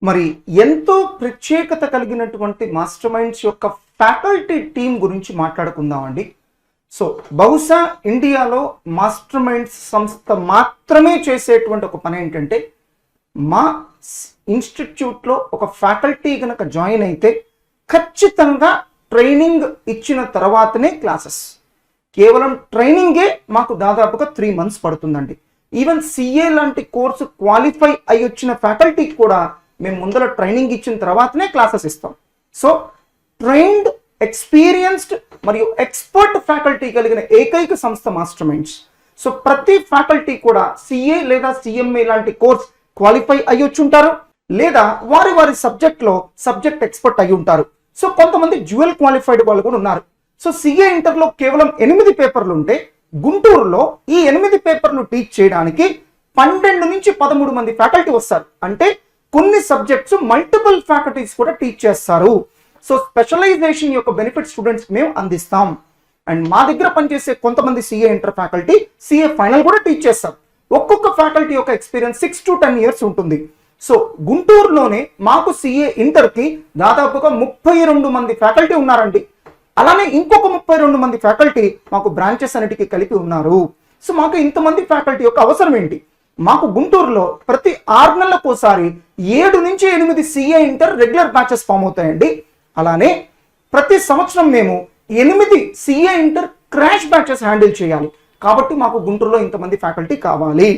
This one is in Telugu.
మరి ఎంతో ప్రత్యేకత కలిగినటువంటి మాస్టర్ మైండ్స్ యొక్క ఫ్యాకల్టీ టీం గురించి మాట్లాడుకుందామండి. సో బహుశా ఇండియాలో మాస్టర్ మైండ్స్ సంస్థ మాత్రమే చేసేటువంటి ఒక పని ఏంటంటే, మా ఇన్స్టిట్యూట్లో ఒక ఫ్యాకల్టీ కనుక జాయిన్ అయితే ఖచ్చితంగా ట్రైనింగ్ ఇచ్చిన తర్వాతనే క్లాసెస్. కేవలం ట్రైనింగే మాకు దాదాపుగా 3 months పడుతుందండి. ఈవెన్ సిఏ లాంటి కోర్సు క్వాలిఫై అయి వచ్చిన ఫ్యాకల్టీకి కూడా మేము ముందర ట్రైనింగ్ ఇచ్చిన తర్వాతనే క్లాసెస్ ఇస్తాం. సో ట్రైన్డ్, ఎక్స్పీరియన్స్డ్ మరియు ఎక్స్పర్ట్ ఫ్యాకల్టీ కలిగిన ఏకైక సంస్థ మాస్టర్ మైండ్స్. సో ప్రతి ఫ్యాకల్టీ కూడా సిఏ లేదా సిఎంఏ లాంటి కోర్స్ క్వాలిఫై అయ్యి వచ్చి ఉంటారు, లేదా వారి వారి సబ్జెక్ట్లో సబ్జెక్ట్ ఎక్స్పర్ట్ అయి ఉంటారు. సో కొంతమంది డ్యూయల్ క్వాలిఫైడ్ వాళ్ళు కూడా ఉన్నారు. సో సిఏ ఇంటర్లో కేవలం 8 పేపర్లు ఉంటే గుంటూరులో ఈ 8 పేపర్లు టీచ్ చేయడానికి 12 నుంచి 13 మంది ఫ్యాకల్టీ వస్తారు. అంటే కొన్ని సబ్జెక్ట్స్ మల్టిపుల్ ఫ్యాకల్టీస్ కూడా టీచ్ చేస్తారు. సో స్పెషలైజేషన్ యొక్క బెనిఫిట్ స్టూడెంట్స్ మేము అందిస్తాం. అండ్ మా దగ్గర పనిచేసే కొంతమంది CA inter faculty CA final కూడా టీచ్ చేస్తారు. ఒక్కొక్క ఫ్యాకల్టీ యొక్క ఎక్స్పీరియన్స్ 6 to 10 years ఉంటుంది. సో గుంటూరులోనే మాకు సిఏ ఇంటర్కి దాదాపుగా 32 మంది ఫ్యాకల్టీ ఉన్నారండి. అలానే ఇంకొక 32 మంది ఫ్యాకల్టీ మాకు బ్రాంచెస్ అన్నిటికీ కలిపి ఉన్నారు. సో మాకు ఇంతమంది ఫ్యాకల్టీ యొక్క అవసరం ఏంటి? మాకు గుంటూరులో ప్రతి 6 నెలలకు ఒకసారి 7 నుంచి 8 CA inter regular batches form అవుతాయండి. అలానే ప్రతి సంవత్సరం మేము 8 CA inter crash batches handle చేయాలి. కాబట్టి మాకు గుంటూరులో ఇంతమంది ఫ్యాకల్టీ కావాలి.